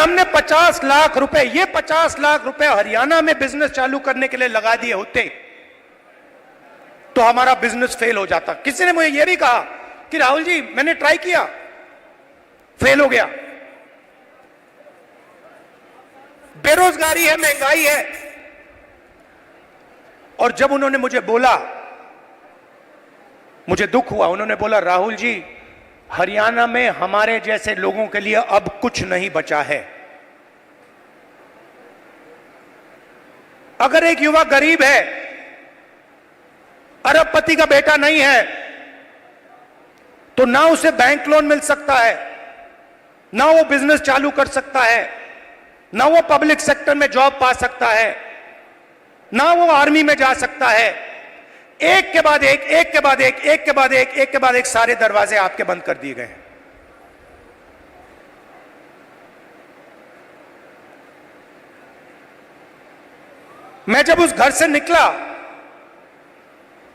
हमने 50 लाख रुपए, ये 50 लाख रुपए हरियाणा में बिजनेस चालू करने के लिए लगा दिए होते तो हमारा बिजनेस फेल हो जाता। किसी ने मुझे यह भी कहा कि राहुल जी मैंने ट्राई किया, फेल हो गया, बेरोजगारी है, महंगाई है। और जब उन्होंने मुझे बोला, मुझे दुख हुआ, उन्होंने बोला राहुल जी हरियाणा में हमारे जैसे लोगों के लिए अब कुछ नहीं बचा है। अगर एक युवा गरीब है, अरबपति का बेटा नहीं है, तो ना उसे बैंक लोन मिल सकता है, ना वो बिजनेस चालू कर सकता है, ना वो पब्लिक सेक्टर में जॉब पा सकता है, ना वो आर्मी में जा सकता है। एक के बाद एक, एक के बाद एक, एक के बाद एक, एक के बाद एक सारे दरवाजे आपके बंद कर दिए गए। मैं जब उस घर से निकला,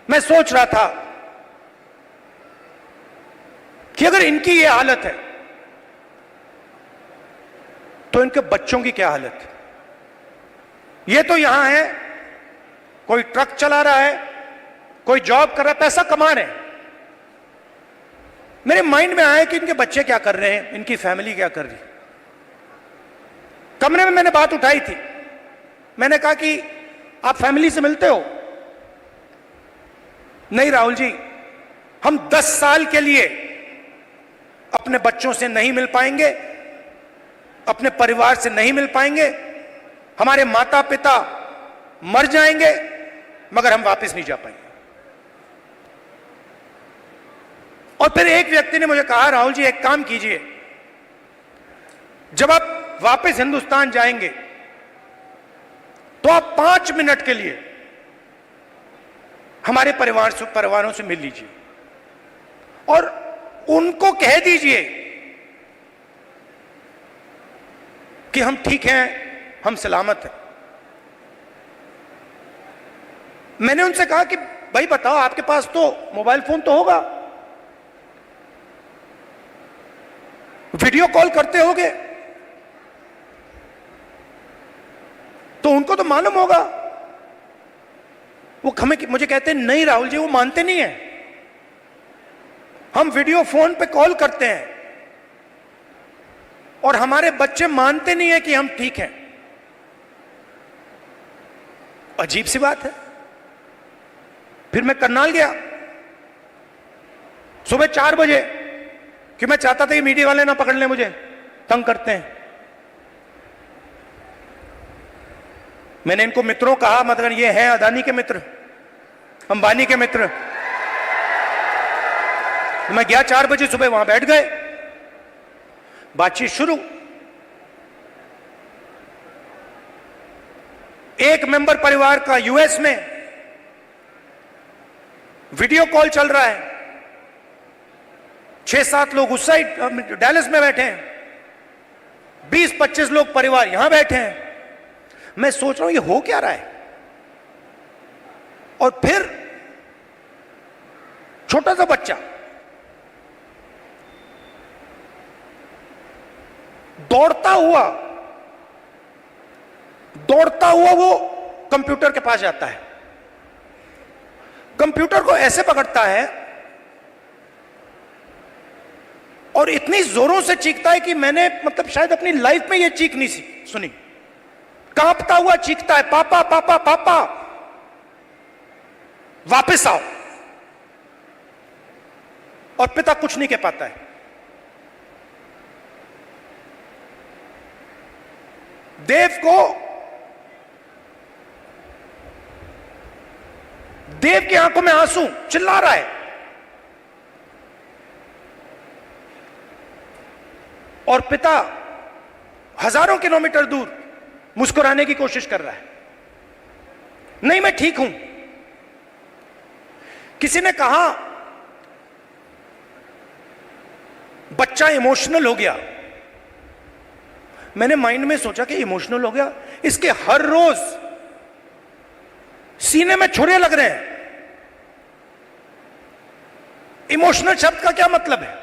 मैं सोच रहा था कि अगर इनकी ये हालत है तो इनके बच्चों की क्या हालत है। ये तो यहां है, कोई ट्रक चला रहा है, कोई जॉब कर रहा है, पैसा कमा रहे हैं। मेरे माइंड में आया कि इनके बच्चे क्या कर रहे हैं, इनकी फैमिली क्या कर रही है। कमरे में मैंने बात उठाई थी, मैंने कहा कि आप फैमिली से मिलते हो? नहीं राहुल जी, हम 10 साल के लिए अपने बच्चों से नहीं मिल पाएंगे, अपने परिवार से नहीं मिल पाएंगे, हमारे माता पिता मर जाएंगे मगर हम वापस नहीं जा पाएंगे। और फिर एक व्यक्ति ने मुझे कहा राहुल जी एक काम कीजिए, जब आप वापस हिंदुस्तान जाएंगे तो आप 5 मिनट के लिए हमारे परिवारों से मिल लीजिए और उनको कह दीजिए कि हम ठीक हैं, हम सलामत हैं। मैंने उनसे कहा कि भाई बताओ, आपके पास तो मोबाइल फोन तो होगा, वीडियो कॉल करते होगे, तो उनको तो मालूम होगा। वो मुझे कहते हैं नहीं राहुल जी, वो मानते नहीं है। हम वीडियो फोन पे कॉल करते हैं और हमारे बच्चे मानते नहीं है कि हम ठीक हैं। अजीब सी बात है। फिर मैं करनाल गया सुबह 4 बजे, कि मैं चाहता था कि मीडिया वाले ना पकड़ लें मुझे, तंग करते हैं। मैंने इनको मित्रों कहा, मतलब ये हैं अदानी के मित्र, अंबानी के मित्र। तो मैं गया 4 बजे सुबह, वहां बैठ गए, बातचीत शुरू। एक मेंबर परिवार का यूएस में वीडियो कॉल चल रहा है, 6-7 लोग उस साइड डैलस में बैठे हैं, 20-25 लोग परिवार यहां बैठे हैं। मैं सोच रहा हूं ये हो क्या रहा है। और फिर छोटा सा बच्चा दौड़ता हुआ वो कंप्यूटर के पास जाता है, कंप्यूटर को ऐसे पकड़ता है और इतनी जोरों से चीखता है कि मैंने मतलब शायद अपनी लाइफ में ये चीख नहीं सुनी। कांपता हुआ चीखता है, पापा पापा पापा वापस आओ। और पिता कुछ नहीं कह पाता है। देव की आंखों में आंसू, चिल्ला रहा है। और पिता हजारों किलोमीटर दूर मुस्कुराने की कोशिश कर रहा है, नहीं मैं ठीक हूं। किसी ने कहा बच्चा इमोशनल हो गया। मैंने माइंड में सोचा कि इमोशनल हो गया, इसके हर रोज सीने में छुरे लग रहे हैं। इमोशनल शब्द का क्या मतलब है?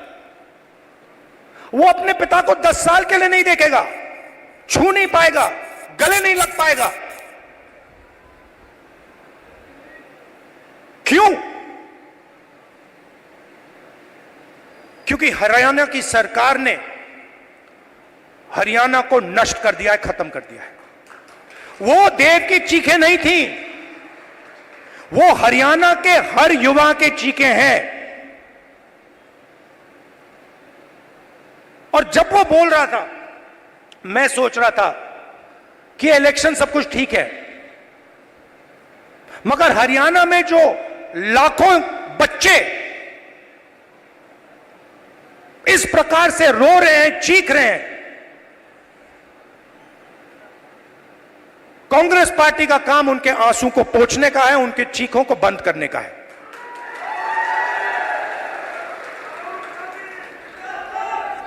वो अपने पिता को 10 साल के लिए नहीं देखेगा, छू नहीं पाएगा, गले नहीं लग पाएगा। क्यों? क्योंकि हरियाणा की सरकार ने हरियाणा को नष्ट कर दिया है, खत्म कर दिया है। वो देव की चीखें नहीं थी, वो हरियाणा के हर युवा के चीखें हैं। और जब वो बोल रहा था, मैं सोच रहा था कि इलेक्शन सब कुछ ठीक है, मगर हरियाणा में जो लाखों बच्चे इस प्रकार से रो रहे हैं, चीख रहे हैं, कांग्रेस पार्टी का काम उनके आंसू को पोंछने का है, उनके चीखों को बंद करने का है।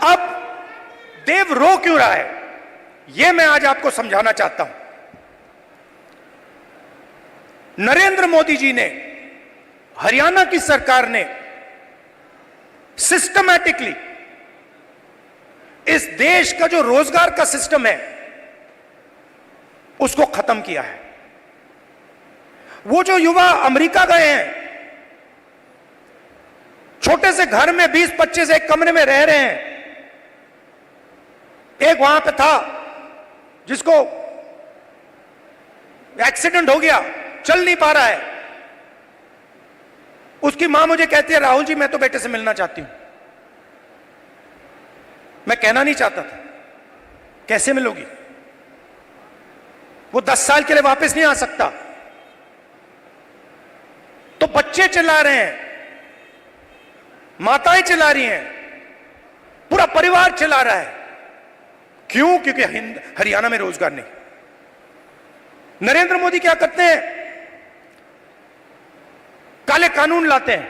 अब देव रो क्यों रहा है, यह मैं आज आपको समझाना चाहता हूं। नरेंद्र मोदी जी ने, हरियाणा की सरकार ने सिस्टमैटिकली इस देश का जो रोजगार का सिस्टम है उसको खत्म किया है। वो जो युवा अमेरिका गए हैं, छोटे से घर में 20-25 एक कमरे में रह रहे हैं, एक वहां पे था जिसको एक्सीडेंट हो गया, चल नहीं पा रहा है, उसकी मां मुझे कहती है, राहुल जी मैं तो बेटे से मिलना चाहती हूं। मैं कहना नहीं चाहता था, कैसे मिलोगी, वो 10 साल के लिए वापस नहीं आ सकता। तो बच्चे चिल्ला रहे हैं, माताएं चिल्ला रही हैं, पूरा परिवार चिल्ला रहा है। क्यों? क्योंकि हरियाणा में रोजगार नहीं। नरेंद्र मोदी क्या करते हैं, काले कानून लाते हैं,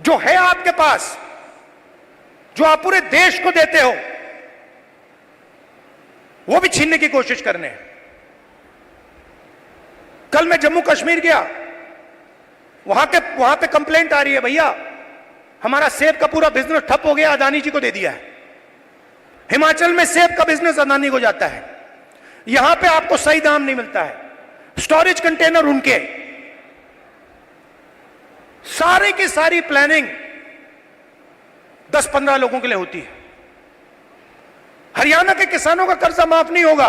जो है आपके पास, जो आप पूरे देश को देते हो, वो भी छीनने की कोशिश कर रहे हैं। कल मैं जम्मू कश्मीर गया, वहां पे कंप्लेंट आ रही है, भैया हमारा सेब का पूरा बिजनेस ठप हो गया, अदानी जी को दे दिया है। हिमाचल में सेब का बिजनेस अदानी को जाता है, यहां पे आपको सही दाम नहीं मिलता है, स्टोरेज कंटेनर उनके, सारी की सारी प्लानिंग 10-15 लोगों के लिए होती है। हरियाणा के किसानों का कर्जा माफ नहीं होगा,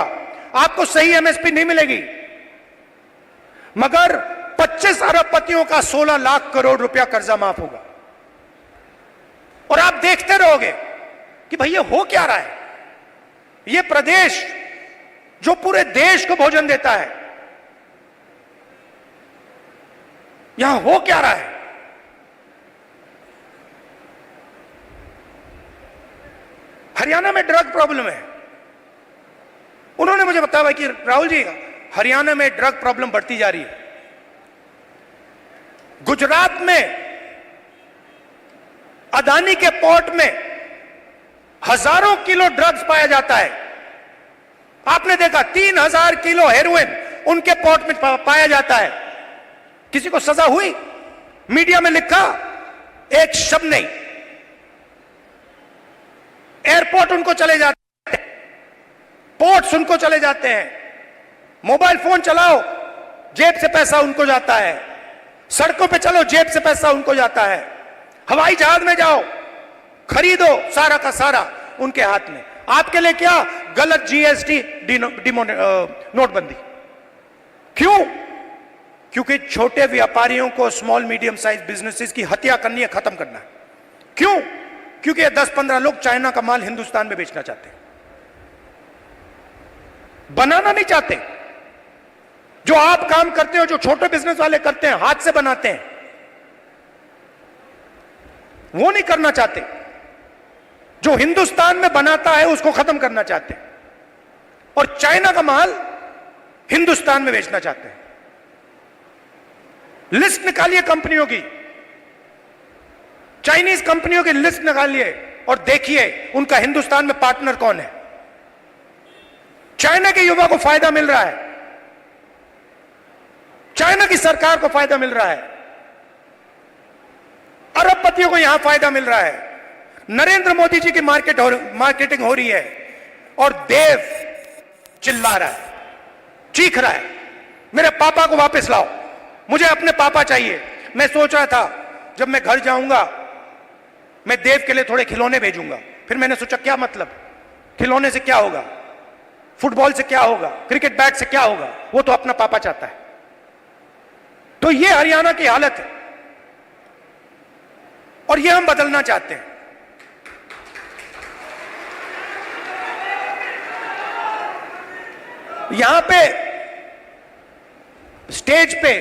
आपको सही एमएसपी नहीं मिलेगी, मगर 25 अरबपतियों का 16 लाख करोड़ रुपया कर्जा माफ होगा। और आप देखते रहोगे कि भैया हो क्या रहा है। यह प्रदेश जो पूरे देश को भोजन देता है, यहां हो क्या रहा है। हरियाणा में ड्रग प्रॉब्लम है। उन्होंने मुझे बताया कि राहुल जी हरियाणा में ड्रग प्रॉब्लम बढ़ती जा रही है। गुजरात में अदानी के पोर्ट में हजारों किलो ड्रग्स पाया जाता है। आपने देखा 3000 किलो हेरोइन उनके पोर्ट में पाया जाता है। किसी को सजा हुई? मीडिया में लिखा एक शब्द नहीं। एयरपोर्ट उनको चले जाते हैं, पोर्ट्स उनको चले जाते हैं, मोबाइल फोन चलाओ जेब से पैसा उनको जाता है, सड़कों पे चलो जेब से पैसा उनको जाता है, हवाई जहाज में जाओ खरीदो, सारा का सारा उनके हाथ में। आपके लिए क्या? गलत जीएसटी, नोटबंदी। क्यों? क्योंकि छोटे व्यापारियों को, स्मॉल मीडियम साइज बिजनेसेस की हत्या करनी है, खत्म करना है। क्यों? क्योंकि 10-15 लोग चाइना का माल हिंदुस्तान में बेचना चाहते हैं, बनाना नहीं चाहते। जो आप काम करते हो, जो छोटे बिजनेस वाले करते हैं, हाथ से बनाते हैं, वो नहीं करना चाहते। जो हिंदुस्तान में बनाता है उसको खत्म करना चाहते हैं, और चाइना का माल हिंदुस्तान में बेचना चाहते हैं। लिस्ट निकालिए कंपनियों की, चाइनीज कंपनियों की लिस्ट निकालिए और देखिए उनका हिंदुस्तान में पार्टनर कौन है। चाइना के युवा को फायदा मिल रहा है, चाइना की सरकार को फायदा मिल रहा है, अरबपतियों को यहां फायदा मिल रहा है। नरेंद्र मोदी जी की मार्केटिंग हो रही है, और देव चिल्ला रहा है, चीख रहा है, मेरे पापा को वापस लाओ, मुझे अपने पापा चाहिए। मैं सोच रहा था जब मैं घर जाऊंगा मैं देव के लिए थोड़े खिलौने भेजूंगा। फिर मैंने सोचा क्या मतलब, खिलौने से क्या होगा, फुटबॉल से क्या होगा, क्रिकेट बैट से क्या होगा, वो तो अपना पापा चाहता है। तो ये हरियाणा की हालत है और ये हम बदलना चाहते हैं। यहां पे स्टेज पे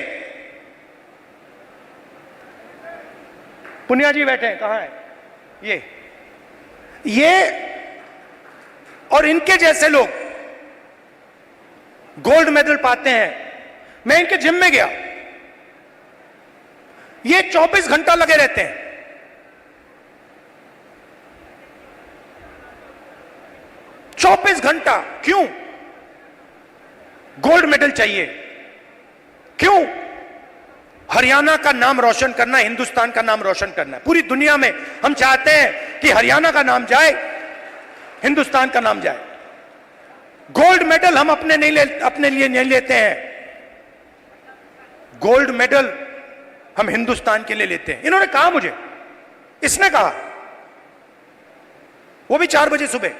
पुनिया जी बैठे हैं, कहां है ये और इनके जैसे लोग गोल्ड मेडल पाते हैं। मैं इनके जिम में गया, ये 24 घंटा लगे रहते हैं। चौबीस घंटा क्यों? गोल्ड मेडल चाहिए। क्यों? हरियाणा का नाम रोशन करना, हिंदुस्तान का नाम रोशन करना है। पूरी दुनिया में हम चाहते हैं कि हरियाणा का नाम जाए, हिंदुस्तान का नाम जाए। गोल्ड मेडल हम अपने लिए नहीं लेते हैं, गोल्ड मेडल हम हिंदुस्तान के लिए लेते हैं। इन्होंने कहा मुझे, इसने कहा, वो भी 4 बजे सुबह।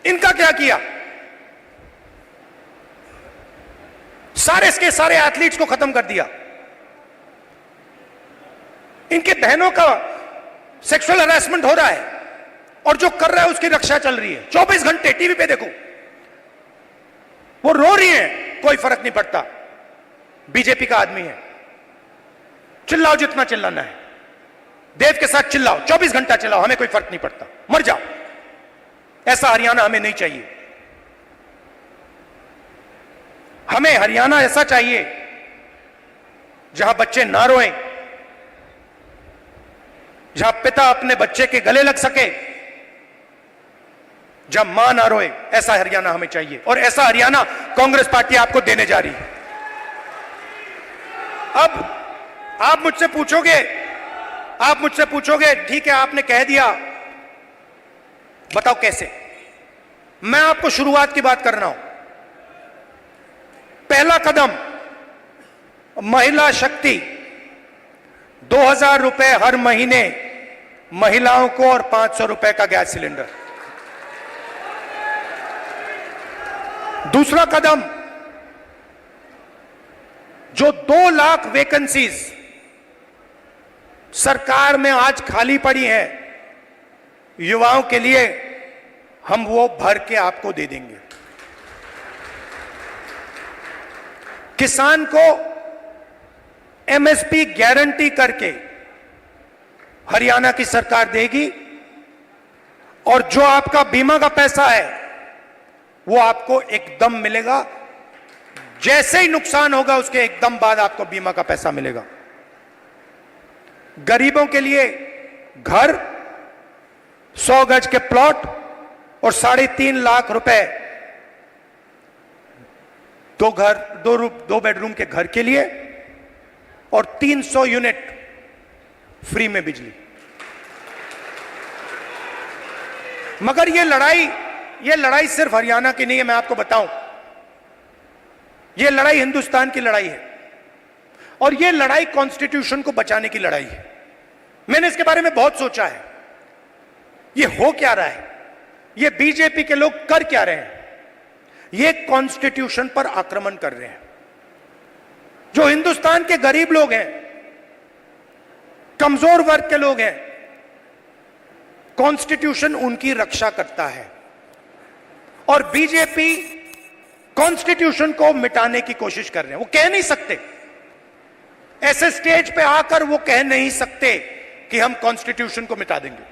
इनका क्या किया? सारे के सारे एथलीट्स को खत्म कर दिया। इनके बहनों का सेक्सुअल हरासमेंट हो रहा है और जो कर रहा है उसकी रक्षा चल रही है। 24 घंटे टीवी पे देखो, वो रो रही है, कोई फर्क नहीं पड़ता, बीजेपी का आदमी है। चिल्लाओ जितना चिल्लाना है, देव के साथ चिल्लाओ, 24 घंटा चिल्लाओ, हमें कोई फर्क नहीं पड़ता, मर जाओ। ऐसा हरियाणा हमें नहीं चाहिए। हमें हरियाणा ऐसा चाहिए जहां बच्चे ना रोएं, जहां पिता अपने बच्चे के गले लग सके, जहां मां ना रोए। ऐसा हरियाणा हमें चाहिए और ऐसा हरियाणा कांग्रेस पार्टी आपको देने जा रही है। अब आप मुझसे पूछोगे ठीक है आपने कह दिया, बताओ कैसे? मैं आपको शुरुआत की बात कर रहा हूं। पहला कदम, महिला शक्ति, 2000 रुपए हर महीने महिलाओं को और 500 रुपए का गैस सिलेंडर। दूसरा कदम, जो 2 लाख वैकेंसीज सरकार में आज खाली पड़ी है युवाओं के लिए, हम वो भर के आपको दे देंगे। किसान को एमएसपी गारंटी करके हरियाणा की सरकार देगी और जो आपका बीमा का पैसा है वो आपको एकदम मिलेगा। जैसे ही नुकसान होगा उसके एकदम बाद आपको बीमा का पैसा मिलेगा। गरीबों के लिए घर, 100 गज के प्लॉट और 3.5 लाख रुपए दो बेडरूम के घर के लिए और 300 यूनिट फ्री में बिजली। मगर ये लड़ाई सिर्फ हरियाणा की नहीं है, मैं आपको बताऊं, ये लड़ाई हिंदुस्तान की लड़ाई है और ये लड़ाई कॉन्स्टिट्यूशन को बचाने की लड़ाई है। मैंने इसके बारे में बहुत सोचा है, ये हो क्या रहा है, ये बीजेपी के लोग कर क्या रहे हैं। ये कॉन्स्टिट्यूशन पर आक्रमण कर रहे हैं। जो हिंदुस्तान के गरीब लोग हैं, कमजोर वर्ग के लोग हैं, कॉन्स्टिट्यूशन उनकी रक्षा करता है और बीजेपी कॉन्स्टिट्यूशन को मिटाने की कोशिश कर रहे हैं। वो कह नहीं सकते, ऐसे स्टेज पे आकर वो कह नहीं सकते कि हम कॉन्स्टिट्यूशन को मिटा देंगे।